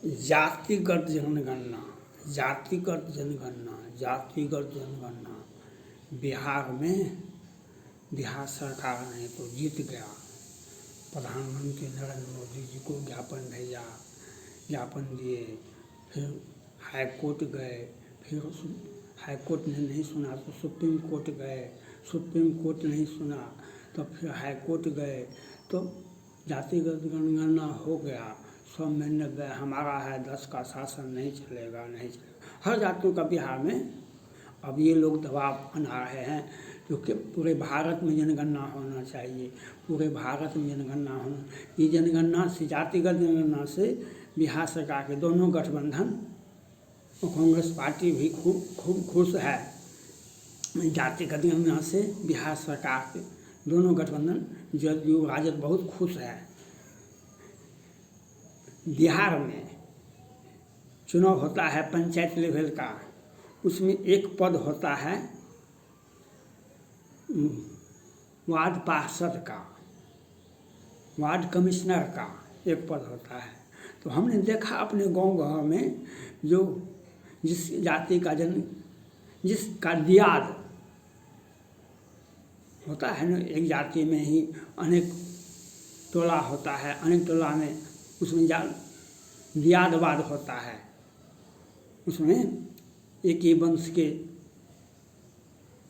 जातिगत जनगणना, जातिगत जनगणना, जातिगत जनगणना। बिहार में बिहार सरकार ने तो जीत गया। प्रधानमंत्री नरेंद्र मोदी जी को ज्ञापन भेजा, ज्ञापन दिए, फिर हाई कोर्ट गए, फिर हाई कोर्ट ने नहीं सुना तो सुप्रीम कोर्ट गए, सुप्रीम कोर्ट नहीं सुना तो फिर हाई कोर्ट गए, तो जातिगत जनगणना हो गया। 100 में 90 हमारा है, 10 का शासन नहीं चलेगा, नहीं चलेगा। हर जातियों का बिहार में अब ये लोग दबाव बना रहे हैं क्योंकि पूरे भारत में जनगणना होना चाहिए, पूरे भारत में जनगणना होना। ये जनगणना से, जातिगत जनगणना से बिहार सरकार के दोनों गठबंधन और कांग्रेस पार्टी भी खूब खुश है। जातिगत जनगणना से बिहार सरकार के दोनों गठबंधन, जदयू राजद बहुत खुश है। बिहार में चुनाव होता है पंचायत लेवल का, उसमें एक पद होता है वार्ड पार्षद का, वार्ड कमिश्नर का एक पद होता है। तो हमने देखा अपने गांव में जो जिस जाति का जिसका दियाद होता है ना, एक जाति में ही अनेक टोला होता है, अनेक टोला में उसमें दियादवाद होता है। उसमें एक ही वंश के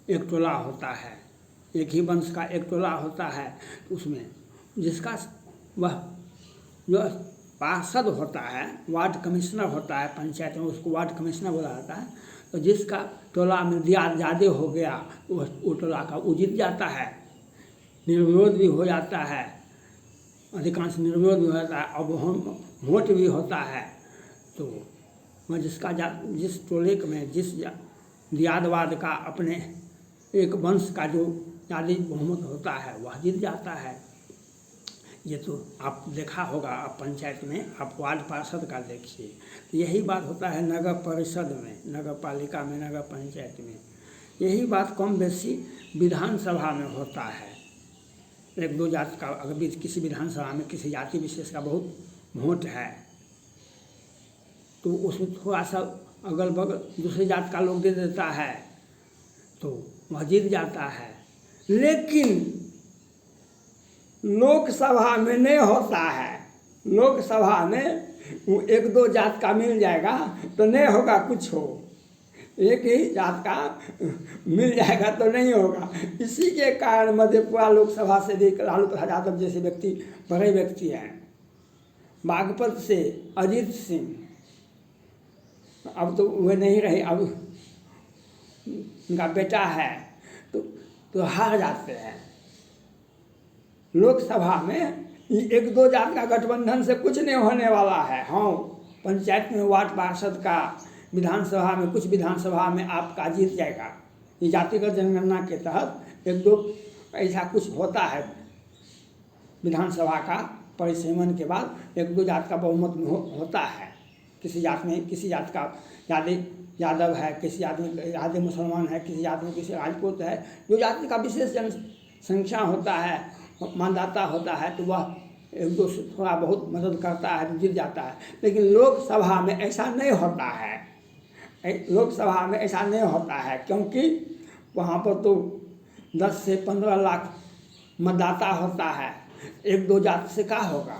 एक टोला होता है, एक ही वंश का एक टोला होता है। तो उसमें जिसका वह जो पार्षद होता है, वार्ड कमिश्नर होता है पंचायत में, उसको वार्ड कमिश्नर बोला जाता है। तो जिसका टोला में दियाद ज़्यादा हो गया वो टोला का वो जीत जाता है, निर्विरोध भी हो जाता है, अधिकांश निर्विरोध भी होता है, अब वोट भी होता है। तो वह जिस टोले में जिस दियादवाद का अपने एक वंश का जो ज़्यादा बहुमत होता है वह जीत जाता है। ये तो आप देखा होगा, आप पंचायत में आप वार्ड पार्षद का देखिए। तो यही बात होता है नगर परिषद में, नगर पालिका में, नगर पंचायत में। यही बात कम बेसी विधानसभा में होता है। एक दो जाति का अगर किसी विधानसभा में किसी जाति विशेष का बहुत वोट है तो उसमें थोड़ा सा अगल बगल दूसरी जात का लोग दे देता है तो वह जीत जाता है। लेकिन लोकसभा में नहीं होता है। लोकसभा में एक दो जात का मिल जाएगा तो नहीं होगा कुछ हो, एक ही जात का मिल जाएगा तो नहीं होगा। इसी के कारण मधेपुरा लोकसभा से भी लालू प्रसाद यादव जैसे व्यक्ति, बड़े व्यक्ति हैं। बागपत से अजीत सिंह, अब तो वे नहीं रहे, अब उनका बेटा है, तो हार जाते हैं। लोकसभा में एक दो जात का गठबंधन से कुछ नहीं होने वाला है। हाँ, पंचायत में वार्ड पार्षद का, विधानसभा में कुछ विधानसभा में आपका जीत जाएगा। ये जातिगत जनगणना के तहत एक दो ऐसा कुछ होता है, विधानसभा का परिसीमन के बाद एक दो जात का बहुमत होता है। किसी जात में किसी जात का ज़्यादा यादव है, किसी जात में ज़्यादा मुसलमान है, किसी जात में किसी राजपूत है। जो जाति का विशेष जनसंख्या होता है, मतदाता होता है, तो वह एक दो से थोड़ा बहुत मदद करता है तो जीत जाता है। लेकिन लोकसभा में ऐसा नहीं होता है। लोकसभा में ऐसा नहीं होता है क्योंकि वहाँ पर तो 10 से 15 लाख मतदाता होता है। एक दो जात से क्या होगा,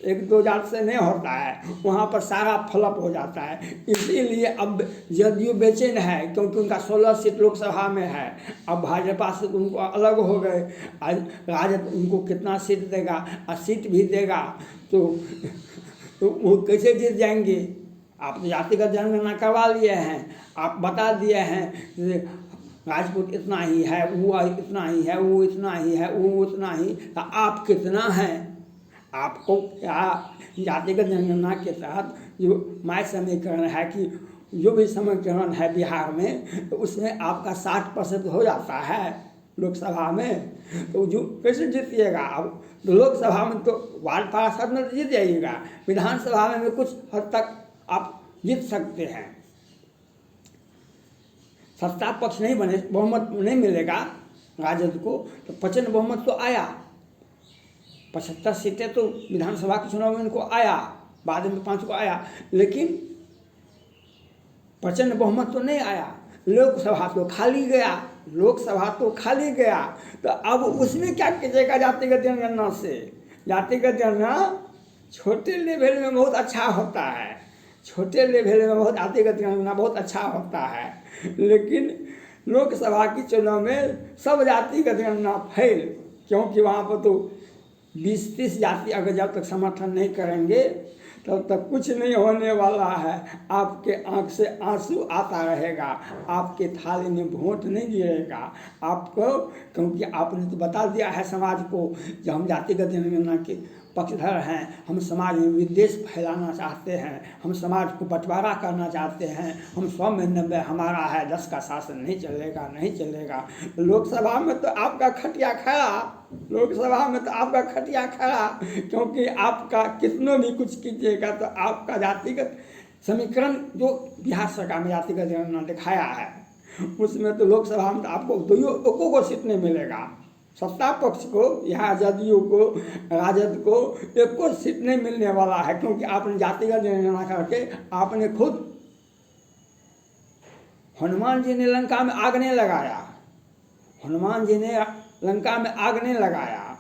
एक दो जात से नहीं होता है, वहाँ पर सारा फ्लप हो जाता है। इसीलिए अब जदयू बेचैन है क्योंकि उनका 16 सीट लोकसभा में है। अब भाजपा से तो उनको अलग हो गए, आज राजद उनको कितना सीट देगा, और सीट भी देगा तो वो कैसे जीत जाएंगे। आप जातिगत जनगणना करवा लिए हैं, आप बता दिए हैं राजपूत इतना ही है, वो इतना ही है, वो इतना ही है, वो उतना ही, तो आप कितना हैं। आपको क्या जातिगत जनगणना के तहत जो माय समीकरण है कि जो भी समीकरण है बिहार में, तो उसमें आपका 60% हो जाता है लोकसभा में, तो जो कैसे जीतिएगा। अब तो लोकसभा में तो वार्ड पार्षद में तो जीत जाइएगा, विधानसभा में कुछ हद तक आप जीत सकते हैं। सत्ता पक्ष नहीं बने, बहुमत नहीं मिलेगा राजद को, तो प्रचंड बहुमत तो आया, 75 सीटें तो विधानसभा के चुनाव में इनको आया। बाद में 5 को आया, लेकिन प्रचंड बहुमत तो नहीं आया। लोकसभा तो खाली गया, लोकसभा तो खाली गया। तो अब उसमें क्या कीजिएगा जातिगत जनगणना से? जातिगत जनगणना छोटे लेवल में बहुत अच्छा होता है, छोटे लेवल में बहुत जातिगत जनगणना बहुत अच्छा होता है, लेकिन लोकसभा की चुनाव में सब जातिगत जनगणना फेल, क्योंकि वहाँ पर तो 20-30 जाति अगर जब तक समर्थन नहीं करेंगे तब तक कुछ नहीं होने वाला है। आपके आंख से आंसू आता रहेगा, आपके थाली में वोट नहीं गिरेगा आपको, क्योंकि आपने तो बता दिया है समाज को कि हम जातिगत जनगणना के पक्षधर हैं, हम समाज में विद्वेष फैलाना चाहते हैं, हम समाज को बंटवारा करना चाहते हैं, हम 100 में 90 हमारा है, 10 का शासन नहीं चलेगा, नहीं चलेगा। लोकसभा में तो आपका खटिया खड़ा, लोकसभा में तो आपका खटिया खड़ा, क्योंकि आपका कितनों भी कुछ कीजिएगा तो आपका जातिगत समीकरण जो बिहार सरकार में जातिगत जनगणना दिखाया है उसमें तो लोकसभा में तो आपको दोनों को सीट नहीं मिलेगा। सत्ता पक्ष को, यहाँ जदयू को, राजद को एक को सीट नहीं मिलने वाला है, क्योंकि आपने जातिगत जनगणना करके आपने खुद, हनुमान जी ने लंका में आग नहीं लगाया, हनुमान जी ने लंका में आग नहीं लगाया,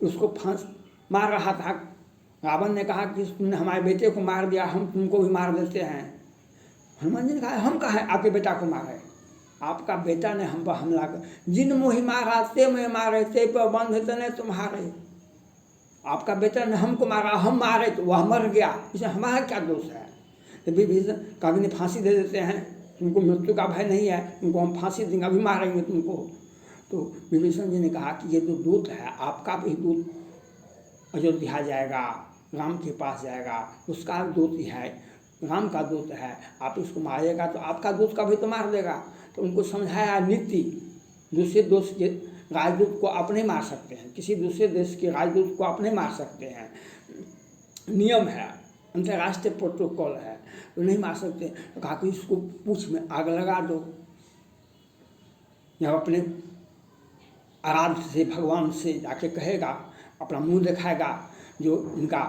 उसको फांस मार रहा था, रावण ने कहा कि तुमने हमारे बेटे को मार दिया, हम तुमको भी मार देते हैं। हनुमान जी ने कहा हम कहाँ आपके बेटा को मारे, आपका बेटा ने हम पर हमला कर, जिन मोहि मारा ते मैं मारे, ते पर बंध तने तुम्हारे। आपका बेटा ने हमको मारा, हम मारे तो वह मर गया, इसमें हमारा क्या दोष है? तो विभीषण कभी ने फांसी दे देते हैं, तुमको मृत्यु का भय नहीं है, तुमको हम फांसी देंगे, अभी मारेंगे तुमको। तो विभीषण जी ने कहा कि ये जो दूत है, आपका भी दूत अयोध्या जाएगा, राम के पास जाएगा, उसका दूत ही है, राम का दूत है, आप इसको मारिएगा तो आपका दूत का भी तो मार देगा। तो उनको समझाया नीति, दूसरे देश के राजदूत को आप नहीं मार सकते हैं, किसी दूसरे देश के राजदूत को आप नहीं मार सकते हैं, नियम है, अंतर्राष्ट्रीय प्रोटोकॉल है, तो नहीं मार सकते। तो कहा कि इसको पूंछ में आग लगा दो, या अपने आराध्य से, भगवान से जाके कहेगा, अपना मुंह दिखाएगा, जो इनका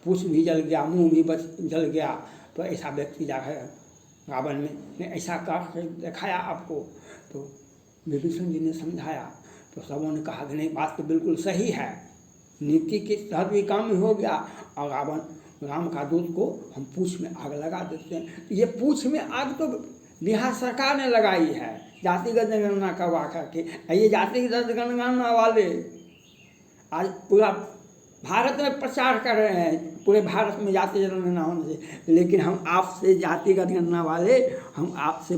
पूंछ भी जल गया, मुंह भी जल गया, तो ऐसा व्यक्ति जाकर रावण ने ऐसा कर दिखाया आपको। तो विभीषण जी ने समझाया, तो सबों ने कहा कि नहीं, बात तो बिल्कुल सही है, नीति के तहत भी काम हो गया, और राम का दूत को हम पूंछ में आग लगा देते हैं। तो ये पूंछ में आग तो बिहार सरकार ने लगाई है जातिगत जनगणना करवा करके। ये जातिगत जनगणना वाले आज पूरा भारत में प्रचार कर रहे हैं, पूरे भारत में जाति जनगणना होने से, लेकिन हम आपसे जातिगत जनगणना वाले, हम आपसे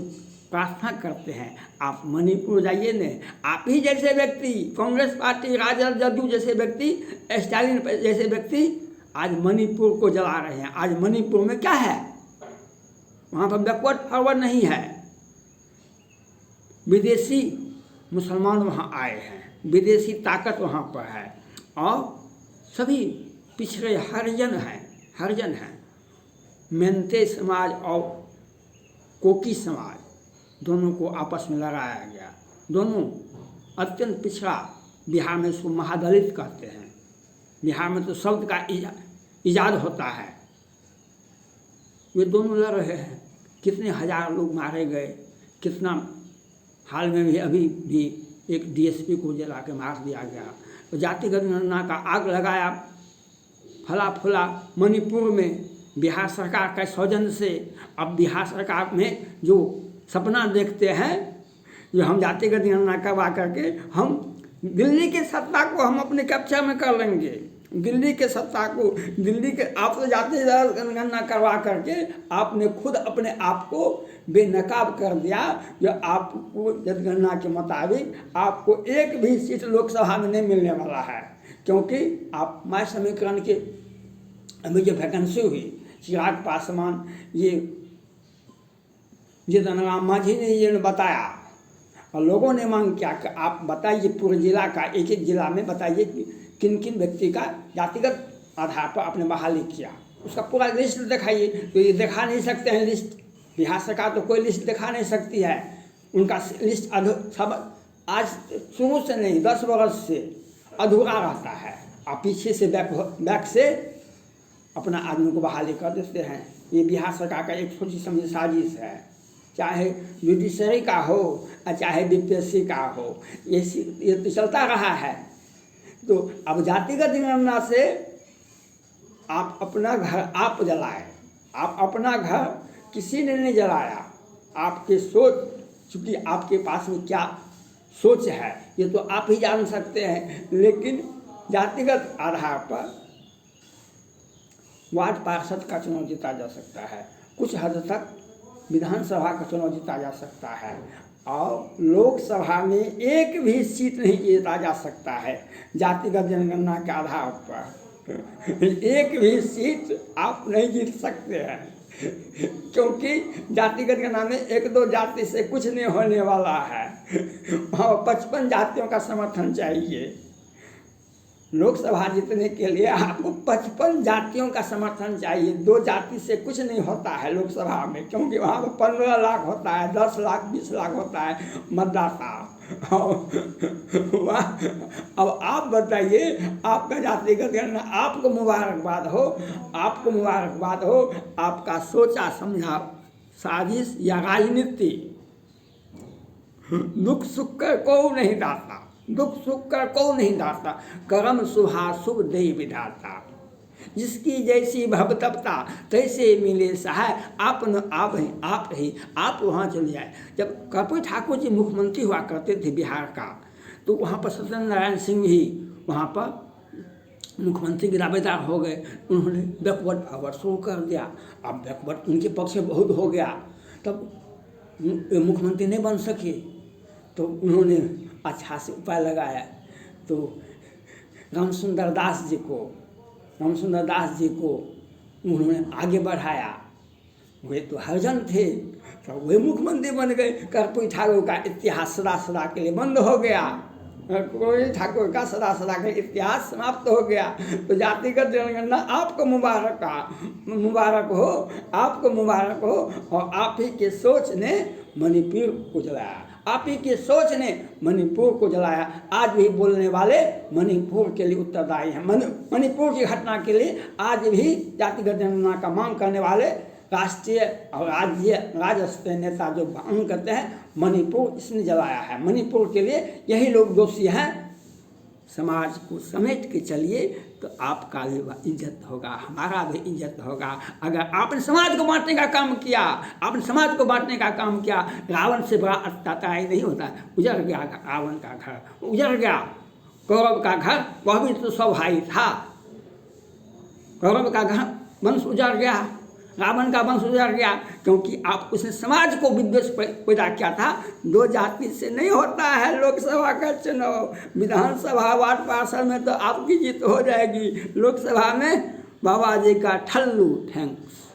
प्रार्थना करते हैं, आप मणिपुर जाइए न, आप ही जैसे व्यक्ति, कांग्रेस पार्टी, राजद, जदयू जैसे व्यक्ति, स्टालिन जैसे व्यक्ति आज मणिपुर को जला रहे हैं। आज मणिपुर में क्या है? वहाँ पर बैकवर्ड फॉरवर्ड नहीं है, विदेशी मुसलमान वहाँ आए हैं, विदेशी ताकत वहाँ पर है, और सभी पिछड़े हरिजन हैं। मेंते समाज और कोकी समाज दोनों को आपस में लड़ाया गया, दोनों अत्यंत पिछड़ा, बिहार में इसको महादलित कहते हैं। बिहार में तो शब्द का इजाद होता है। वे दोनों लड़ रहे हैं, कितने हजार लोग मारे गए, कितना हाल में भी अभी भी एक डीएसपी को जला के मार दिया गया। तो जातिगत जनगणना का आग लगाया फला फुला मणिपुर में बिहार सरकार के सौजन्य से। अब बिहार सरकार में जो सपना देखते हैं, जो हम जातिगत जनगणना करवा करके हम दिल्ली के सत्ता को हम अपने कब्जा में कर लेंगे, दिल्ली के सत्ता को, दिल्ली के, आप तो जातिगत जनगणना करवा करके आपने खुद अपने आप को बेनकाब कर दिया। जो आपको जनगणना के मुताबिक आपको एक भी सीट लोकसभा में नहीं मिलने वाला है, क्योंकि आप माय समीकरण के अभी जो वैकेंसी हुई, चिराग पासवान, ये जीतन राम मांझी ने ये बताया, और लोगों ने मांग किया कि आप बताइए पूरे जिला का, एक एक जिला में बताइए कि किन किन व्यक्ति का जातिगत आधार पर आपने बहाली किया, उसका पूरा लिस्ट दिखाइए। तो ये दिखा नहीं सकते हैं लिस्ट, बिहार सरकार तो कोई लिस्ट दिखा नहीं सकती है, उनका लिस्ट सब आज शुरू से नहीं 10 वर्ष से अधूरा रहता है। और पीछे से बैक से अपना आदमी को बहाली कर देते हैं। ये बिहार सरकार का एक सोची समझी साजिश है, चाहे जुडिशरी का हो और चाहे बीपीएससी का हो, ये तो चलता रहा है। तो अब जातिगत जनगणना से आप अपना घर आप जलाए, आप अपना घर किसी ने नहीं जलाया। आपके सोच, चूँकि आपके पास में क्या सोच है ये तो आप ही जान सकते हैं, लेकिन जातिगत आधार पर वार्ड पार्षद का चुनाव जीता जा सकता है, कुछ हद तक विधानसभा का चुनाव जीता जा सकता है, और लोकसभा में एक भी सीट नहीं जीता जा सकता है जातिगत जनगणना के आधार पर। एक भी सीट आप नहीं जीत सकते हैं, क्योंकि जातिगत गणना में एक दो जाति से कुछ नहीं होने वाला है। वहाँ 55 जातियों का समर्थन चाहिए। लोकसभा जीतने के लिए आपको 55 जातियों का समर्थन चाहिए। 2 जाति से कुछ नहीं होता है लोकसभा में, क्योंकि वहाँ पर 15 लाख होता है, 10 लाख 20 लाख होता है मतदाता। अब आप बताइए, आपका जातिगत गणना, आपको मुबारकबाद हो, आपको मुबारकबाद हो। आपका सोचा समझा साजिश या राजनीति दुख सुख कर को नहीं दाता, दुख सुख कर को नहीं दाता, कर्म शुभाशुभ देहि विधाता। जिसकी जैसी भवतपता तैसे मिले सहाय, आप न आप ही आप वहाँ चले जाए। जब कर्पूरी ठाकुर जी मुख्यमंत्री हुआ करते थे बिहार का, तो वहाँ पर सत्येंद्र नारायण सिंह भी वहाँ पर मुख्यमंत्री के दावेदार हो गए। उन्होंने बैकवर्ड पावर शुरू कर दिया। अब बैकवर्ड उनके पक्ष में बहुत हो गया, तब मुख्यमंत्री नहीं बन सके, तो उन्होंने अच्छा से उपाय लगाया। तो रामसुंदर दास जी को उन्होंने आगे बढ़ाया। वे तो हरिजन थे, तो वे मुख्यमंत्री बन गए। कर्पूरी ठाकुर का इतिहास सदा सदा के लिए बंद हो गया। कर्पूरी ठाकुर का सदा सदा के लिए इतिहास समाप्त हो गया। तो जातिगत जनगणना आपको मुबारक हो, आपको मुबारक हो। और आप ही के सोच ने मणिपुर को जलाया, आप ही की सोच ने मणिपुर को जलाया। आज भी बोलने वाले मणिपुर के लिए उत्तरदायी हैं। मणिपुर की घटना के लिए आज भी जातिगत जनगणना का मांग करने वाले राष्ट्रीय और राज्य स्तरीय नेता जो मांग करते हैं, मणिपुर इसने जलाया है, मणिपुर के लिए यही लोग दोषी हैं। समाज को समेट के चलिए तो आपका भी इज्जत होगा, हमारा भी इज्जत होगा। अगर आपने समाज को बांटने का काम किया, रावण से बड़ा अत्याचार नहीं होता। उजड़ गया रावण का घर, उजड़ गया कौरव का घर, वह भी तो सब भाई था। कौरव का घर वंश उजड़ गया, रावण का वंश उजड़ गया, क्योंकि आप उसने समाज को विद्वेष पैदा किया था। 2 जाति से नहीं होता है लोकसभा का चुनाव। विधानसभा वार्ड पार्षद में तो आपकी जीत हो जाएगी, लोकसभा में बाबा जी का ठल्लू। थैंक्स।